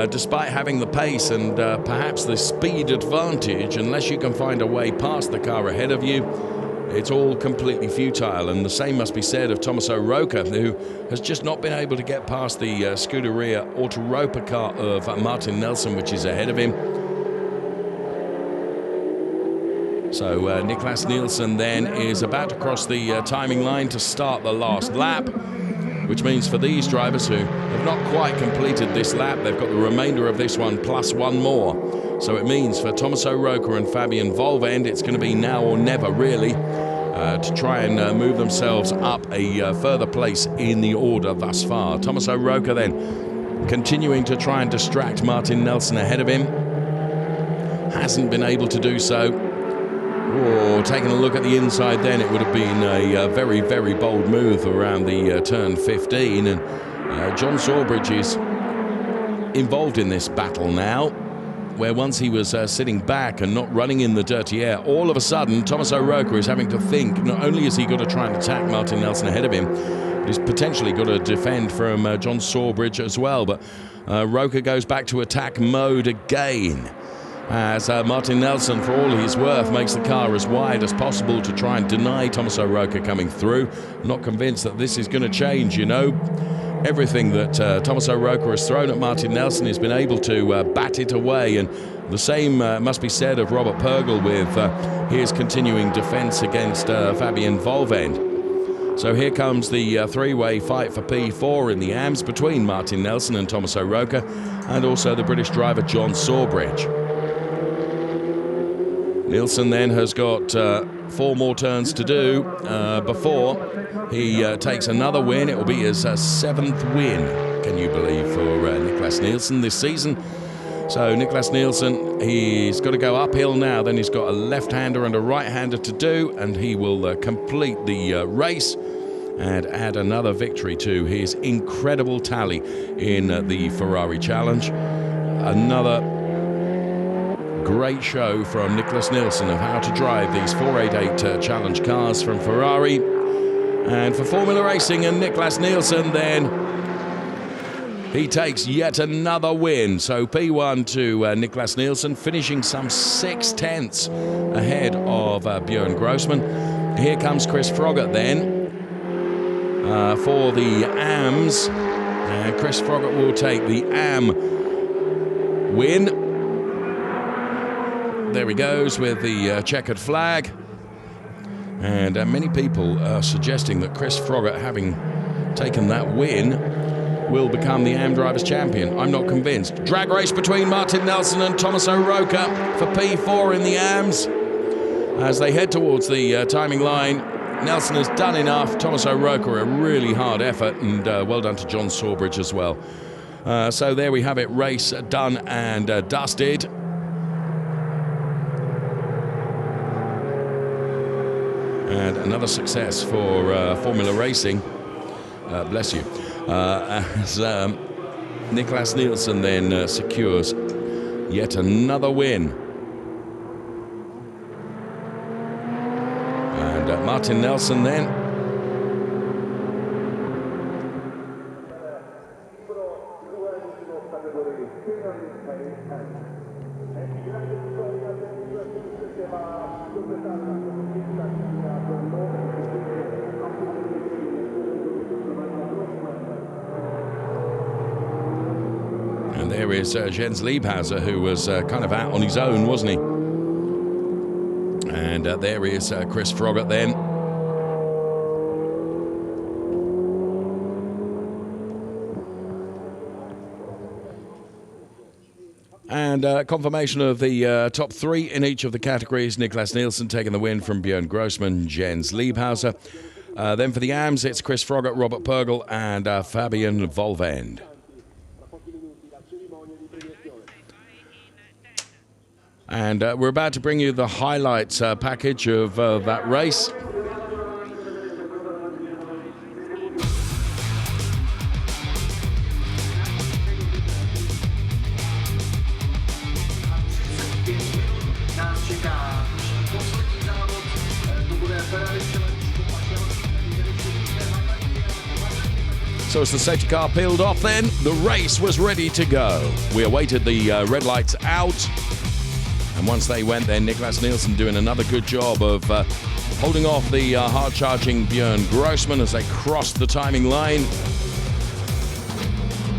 despite having the pace and perhaps the speed advantage, unless you can find a way past the car ahead of you, it's all completely futile. And the same must be said of Tommaso Roca, who has just not been able to get past the Scuderia Autoropa car of Martin Nelson, which is ahead of him. So Niklas Nielsen then is about to cross the timing line to start the last lap, which means for these drivers who have not quite completed this lap, they've got the remainder of this one plus one more. So it means for Tommaso Roca and Fabian Volven, it's going to be now or never, really, to try and move themselves up a further place in the order thus far. Tommaso Roca then continuing to try and distract Martin Nelson ahead of him. Hasn't been able to do so. Oh, taking a look at the inside then, it would have been a very, very bold move around the turn 15. And John Sawbridge is involved in this battle now, where once he was sitting back and not running in the dirty air, all of a sudden Tommaso Roca is having to think, not only has he got to try and attack Martin Nelson ahead of him, but he's potentially got to defend from John Sawbridge as well. But Roca goes back to attack mode again, as Martin Nelson, for all he's worth, makes the car as wide as possible to try and deny Tommaso Roca coming through. Not convinced that this is going to change, you know. Everything that Tommaso Roca has thrown at Martin Nelson has been able to bat it away, and the same must be said of Robert Purgel with his continuing defence against Fabian Volven. So here comes the three-way fight for P4 in the AMS between Martin Nelson and Tommaso Roca, and also the British driver John Sawbridge. Nielsen then has got 4 more turns to do before he takes another win. It will be his 7th win, can you believe, for Niklas Nielsen this season. So Niklas Nielsen, he's got to go uphill now. Then he's got a left-hander and a right-hander to do, and he will complete the race and add another victory to his incredible tally in the Ferrari Challenge. Another great show from Niklas Nielsen of how to drive these 488 Challenge cars from Ferrari. And for Formula Racing and Niklas Nielsen, then he takes yet another win. So P1 to Niklas Nielsen, finishing some 6/10 ahead of Björn Grossman. Here comes Chris Froggatt then for the AMS. And Chris Froggatt will take the AM win. There he goes with the checkered flag. And many people are suggesting that Chris Froggatt, having taken that win, will become the AM Drivers' Champion. I'm not convinced. Drag race between Martin Nelson and Thomas O'Rourke for P4 in the AMs. As they head towards the timing line, Nelson has done enough. Thomas O'Rourke, a really hard effort, and well done to John Sawbridge as well. So there we have it, race done and dusted. And another success for Formula Racing. Bless you. As Niklas Nielsen then secures yet another win. And Martin Nelson then. And there is Jens Liebhauser, who was kind of out on his own, wasn't he? And there is Chris Froggatt then. And confirmation of the top three in each of the categories. Niklas Nielsen taking the win from Björn Grossman, Jens Liebhauser. Then for the AMs, it's Chris Froggatt, Robert Purgel, and Fabian Volvend. And we're about to bring you the highlights package of that race. So as the safety car peeled off then, the race was ready to go. We awaited the red lights out. And once they went then, Niklas Nielsen doing another good job of holding off the hard-charging Björn Grossman as they crossed the timing line.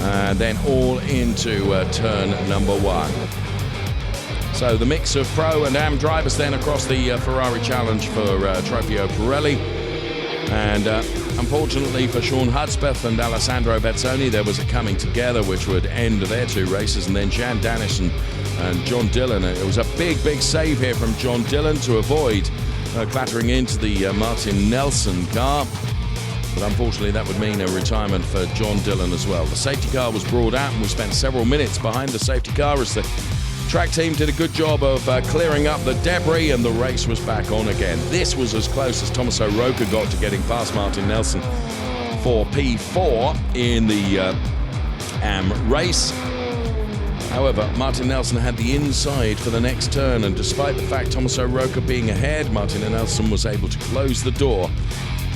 And then all into turn number one. So the mix of pro and AM drivers then across the Ferrari Challenge for Trofeo Pirelli. And unfortunately for Sean Hudspeth and Alessandro Bezzoni, there was a coming together which would end their two races, and then Jan Danish and John Dillon. It was a big save here from John Dillon to avoid clattering into the Martin Nelson car. But unfortunately that would mean a retirement for John Dillon as well. The safety car was brought out and we spent several minutes behind the safety car as the track team did a good job of clearing up the debris, and the race was back on again. This was as close as Thomas O'Rourke got to getting past Martin Nelson for P4 in the AM race. However, Martin Nelson had the inside for the next turn, and despite the fact Thomas O'Rourke being ahead, Martin Nelson was able to close the door.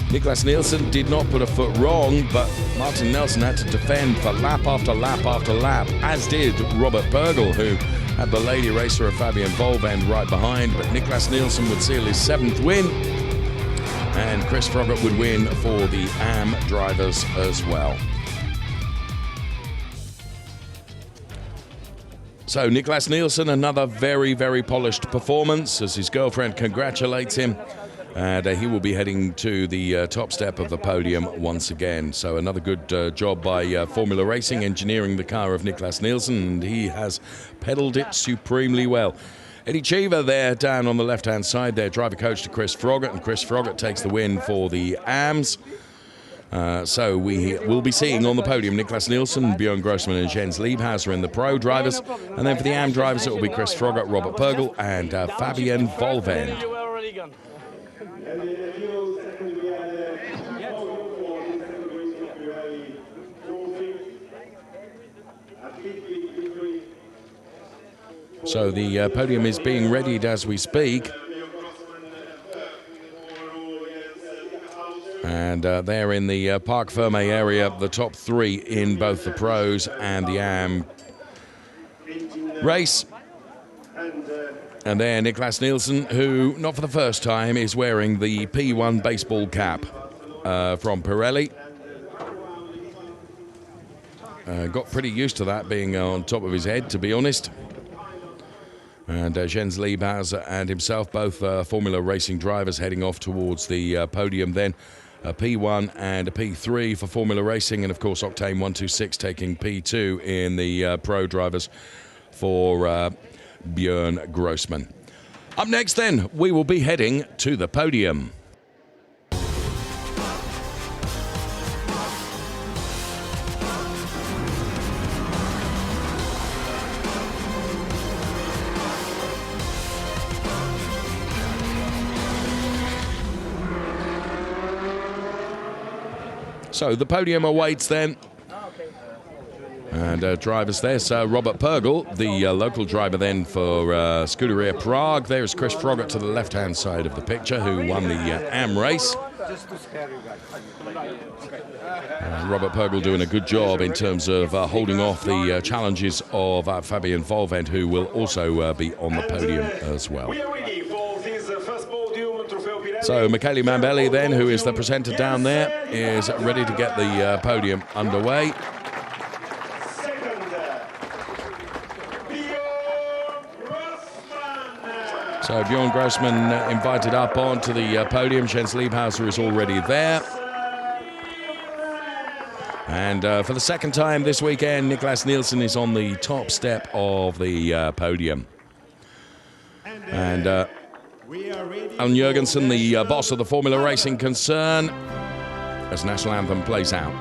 Niklas Nielsen did not put a foot wrong, but Martin Nelson had to defend for lap after lap after lap, as did Robert Purgel, who had the lady racer of Fabian Volvend right behind. But Niklas Nielsen would seal his 7th win, and Chris Froggatt would win for the AM drivers as well. So Niklas Nielsen, another very polished performance as his girlfriend congratulates him. And he will be heading to the top step of the podium once again. So another good job by Formula Racing, engineering the car of Niklas Nielsen, and he has pedalled it supremely well. Eddie Cheever there down on the left-hand side there, driver coach to Chris Froggatt, and Chris Froggatt takes the win for the AMs. So we will be seeing on the podium Niklas Nielsen, Björn Grossman and Jens Liebhauser in the pro drivers. And then for the AM drivers, it will be Chris Froggatt, Robert Purgel and Fabian Volvend. So the podium is being readied as we speak. And there in the Parc Ferme area, the top three in both the pros and the AM race. And there Niklas Nielsen, who, not for the first time, is wearing the P1 baseball cap from Pirelli. Got pretty used to that being on top of his head, to be honest. And Jens Liebhauser and himself, both Formula Racing drivers, heading off towards the podium then. a P1 and a P3 for Formula Racing, and of course Octane 126 taking P2 in the pro drivers for Björn Grossman. Up next then, we will be heading to the podium. So the podium awaits then. And drivers there, so Robert Pergel, the local driver then for Scuderia Prague. There's Chris Froggatt to the left-hand side of the picture, who won the AM race. Robert Pergel doing a good job in terms of holding off the challenges of Fabian Volvent, who will also be on the podium as well. So Michele Mambelli then, who is the presenter down there, is ready to get the podium underway. So Björn Grossman invited up onto the podium. Jens Liebhauser is already there. And for the second time this weekend, Niklas Nielsen is on the top step of the podium. And Alan Jørgensen, the boss of the Formula Racing concern, as national anthem plays out.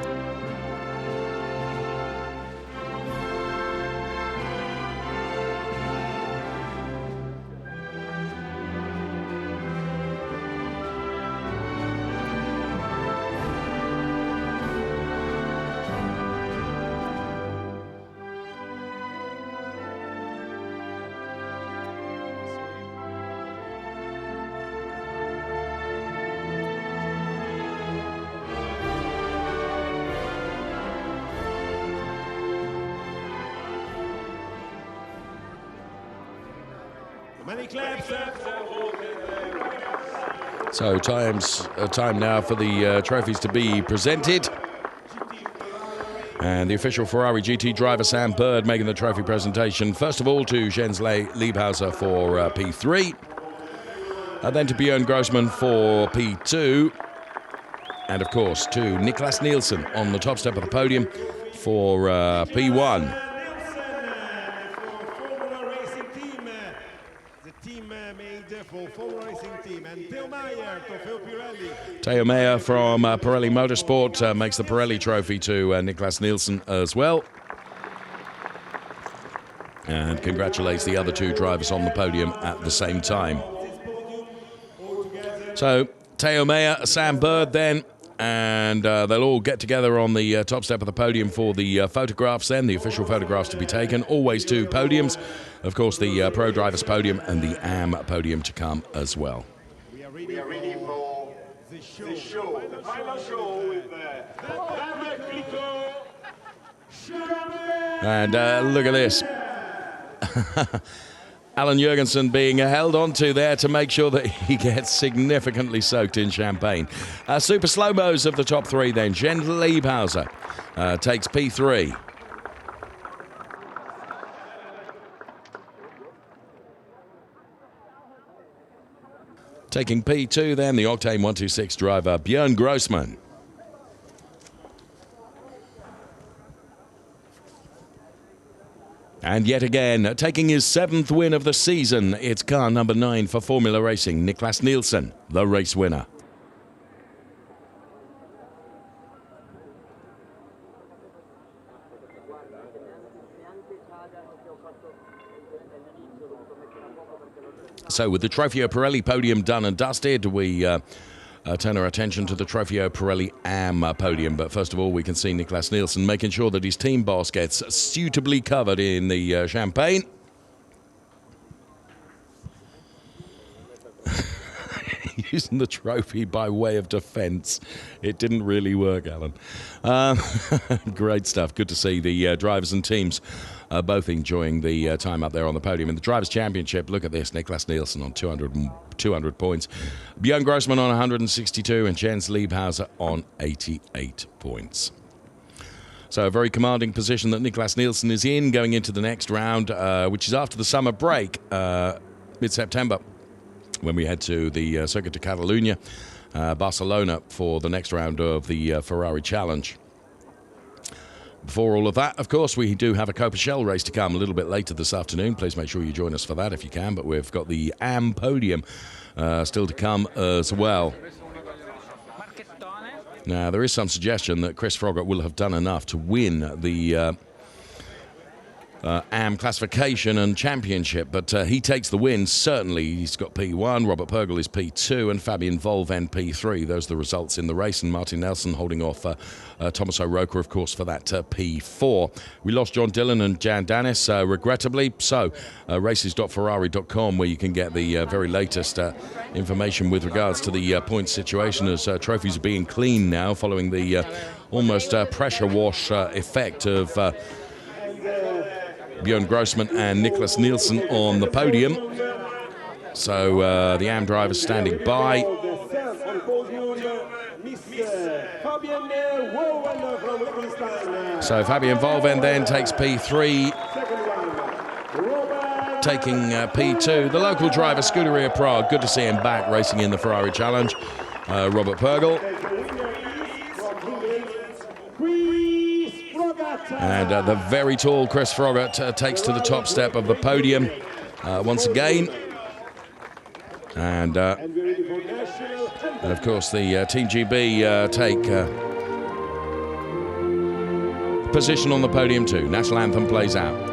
So time now for the trophies to be presented. And the official Ferrari GT driver Sam Bird making the trophy presentation. First of all to Jens Liebhauser for P3. And then to Björn Grossman for P2. And of course to Niklas Nielsen on the top step of the podium for P1. Teo Meyer from Pirelli Motorsport makes the Pirelli trophy to Niklas Nielsen as well. And congratulates the other two drivers on the podium at the same time. So Teo Meyer, Sam Bird then, and they'll all get together on the top step of the podium for the photographs then, the official photographs to be taken. Always two podiums. Of course, the pro drivers podium and the AM podium to come as well. We are ready for the show, the final show with And look at this. Alan Jørgensen being held onto there to make sure that he gets significantly soaked in champagne. Super slow-mos of the top three then. Jens Liebhauser takes P3. Taking P2 then, the Octane 126 driver Björn Grossman. And yet again, taking his 7th win of the season, it's car number 9 for Formula Racing, Niklas Nielsen, the race winner. So with the Trofeo Pirelli podium done and dusted, we turn our attention to the Trofeo Pirelli AM podium. But first of all, we can see Niklas Nielsen making sure that his team boss gets suitably covered in the champagne. Using the trophy by way of defence. It didn't really work, Alan. Great stuff. Good to see the drivers and teams both enjoying the time up there on the podium. In the Drivers' Championship, look at this. Niklas Nielsen on 200 points. Björn Grossman on 162 and Jens Liebhauser on 88 points. So a very commanding position that Niklas Nielsen is in going into the next round, which is after the summer break, mid-September, when we head to the Circuit de Catalunya Barcelona for the next round of the Ferrari Challenge. Before all of that, of course, we do have a Copa Shell race to come a little bit later this afternoon. Please make sure you join us for that if you can. But we've got the AM podium still to come as well. Now, there is some suggestion that Chris Froggatt will have done enough to win the AM classification and championship, but he takes the win, certainly. He's got P1, Robert Purgel is P2, and Fabian Volven P3. Those are the results in the race, and Martin Nelson holding off Thomas O'Rourke, of course, for that P4. We lost John Dillon and Jan Dennis, regrettably. So, races.ferrari.com, where you can get the very latest information with regards to the points situation, as trophies are being cleaned now following the almost pressure wash effect of Björn Grossman and Nicholas Nielsen on the podium. So the AM drivers standing by. So Fabian Volven then takes P3, taking P2. The local driver, Scuderia Prague, good to see him back racing in the Ferrari Challenge. Robert Purgel. And the very tall Chris Froggatt takes to the top step of the podium once again. And of course the Team GB take position on the podium too. National anthem plays out.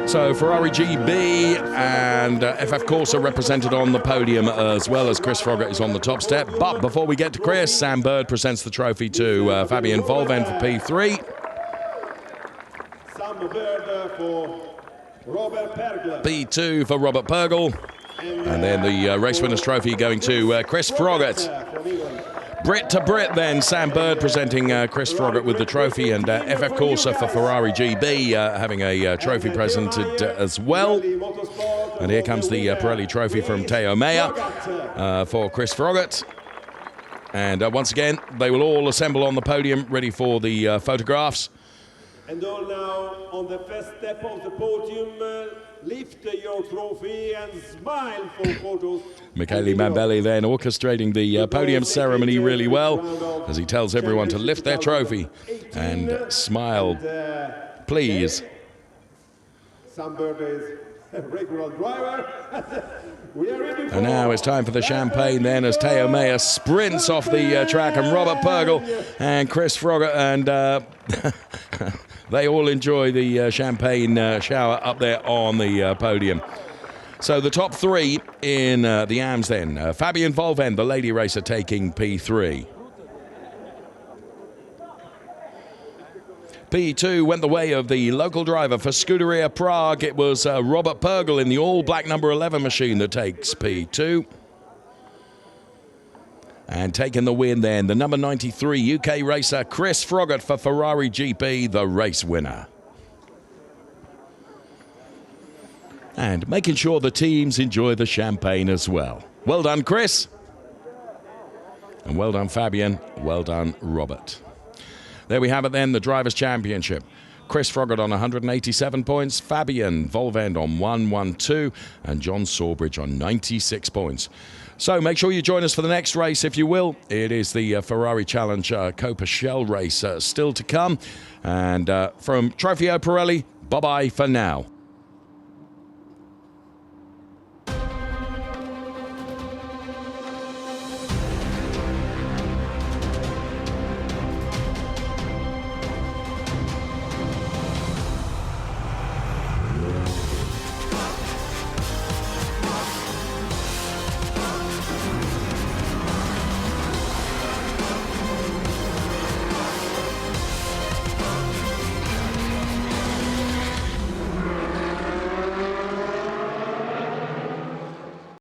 So Ferrari GB and FF Corsa represented on the podium, as well as Chris Froggatt is on the top step. But before we get to Chris, Sam Bird presents the trophy to Fabian Volven for P3. Sam Bird for Robert Purgel. P2 for Robert Purgel. And then the race winner's trophy going to Chris Froggatt. Brit to Brit then, Sam Bird presenting Chris Froggatt with the trophy, and FF Corsa for Ferrari GB having a trophy presented as well. And here comes the Pirelli trophy from Teo Meyer for Chris Froggatt. And once again, they will all assemble on the podium, ready for the photographs. And all now on the first step of the podium, lift your trophy and smile for photos. Michele Mambelli then orchestrating the podium ceremony really well, as he tells everyone to lift their trophy and smile, please. Sam Bird is a regular driver. And now it's time for the champagne then, as Teo Meyer sprints off the track, and Robert Purgel and Chris Froggatt, and they all enjoy the champagne shower up there on the podium. So the top three in the AMS then. Fabian Volven, the lady racer, taking P3. P2 went the way of the local driver for Scuderia Prague. It was Robert Purgel in the all-black number 11 machine that takes P2. And taking the win then, the number 93 UK racer, Chris Froggatt for Ferrari GP, the race winner. And making sure the teams enjoy the champagne as well. Well done, Chris. And well done, Fabian. Well done, Robert. There we have it then, the Drivers' Championship. Chris Froggatt on 187 points, Fabian Volven on 112, and John Sawbridge on 96 points. So make sure you join us for the next race, if you will. It is the Ferrari Challenge Copa Shell race still to come. And from Trofeo Pirelli, bye-bye for now.